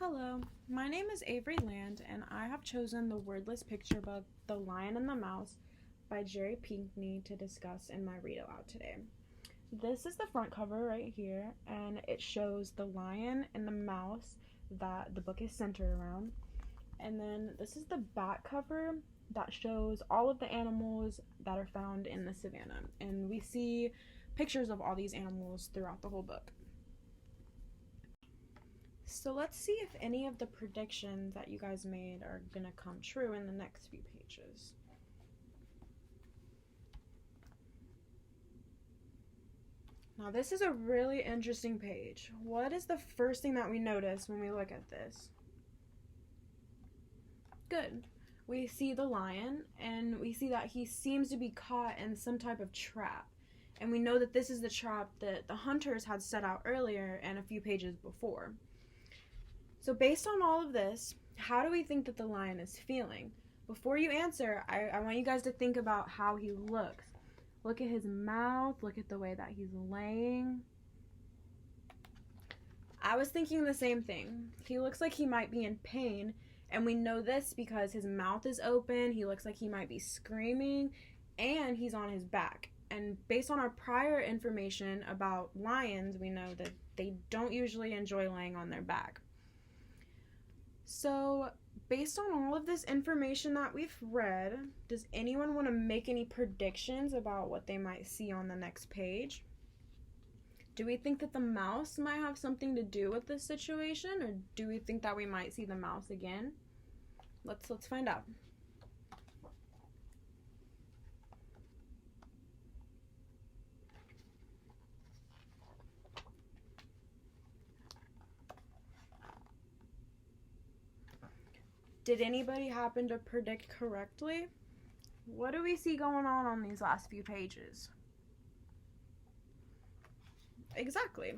Hello, my name is Avery Land, and I have chosen the wordless picture book, The Lion and the Mouse, by Jerry Pinkney to discuss in my read aloud today. This is the front cover right here, and it shows the lion and the mouse that the book is centered around. And then this is the back cover that shows all of the animals that are found in the savannah. And we see pictures of all these animals throughout the whole book. So let's see if any of the predictions that you guys made are gonna come true in the next few pages. Now this is a really interesting page. What is the first thing that we notice when we look at this? Good. We see the lion, and we see that he seems to be caught in some type of trap. And we know that this is the trap that the hunters had set out earlier and a few pages before. So based on all of this, how do we think that the lion is feeling? Before you answer, I want you guys to think about how he looks. Look at his mouth, look at the way that he's laying. I was thinking the same thing. He looks like he might be in pain, and we know this because his mouth is open, he looks like he might be screaming, and he's on his back. And based on our prior information about lions, we know that they don't usually enjoy laying on their back. So, based on all of this information that we've read, does anyone want to make any predictions about what they might see on the next page? Do we think that the mouse might have something to do with this situation, or do we think that we might see the mouse again? Let's find out. Did anybody happen to predict correctly? What do we see going on these last few pages? Exactly.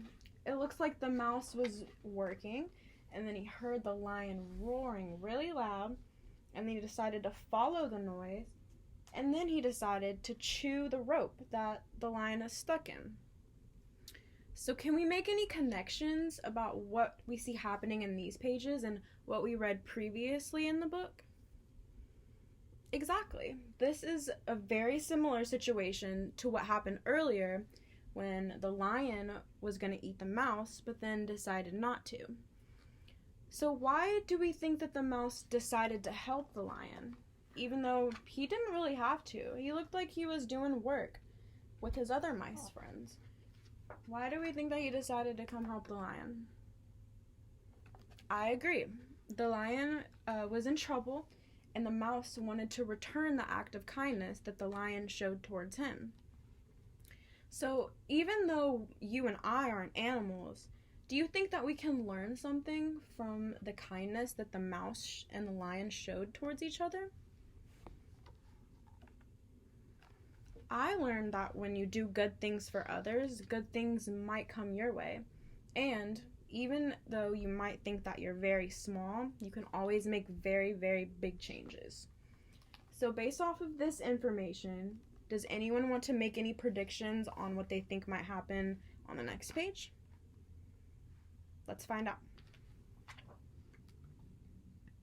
It looks like the mouse was working, and then he heard the lion roaring really loud, and then he decided to follow the noise, and then he decided to chew the rope that the lion is stuck in. So can we make any connections about what we see happening in these pages and what we read previously in the book? Exactly. This is a very similar situation to what happened earlier when the lion was going to eat the mouse but then decided not to. So why do we think that the mouse decided to help the lion, even though he didn't really have to? He looked like he was doing work with his other mice friends. Why do we think that he decided to come help the lion? I agree. The lion was in trouble, and the mouse wanted to return the act of kindness that the lion showed towards him. So even though you and I aren't animals, do you think that we can learn something from the kindness that the mouse and the lion showed towards each other? I learned that when you do good things for others, good things might come your way. And even though you might think that you're very small, you can always make very, very big changes. So based off of this information, does anyone want to make any predictions on what they think might happen on the next page? Let's find out.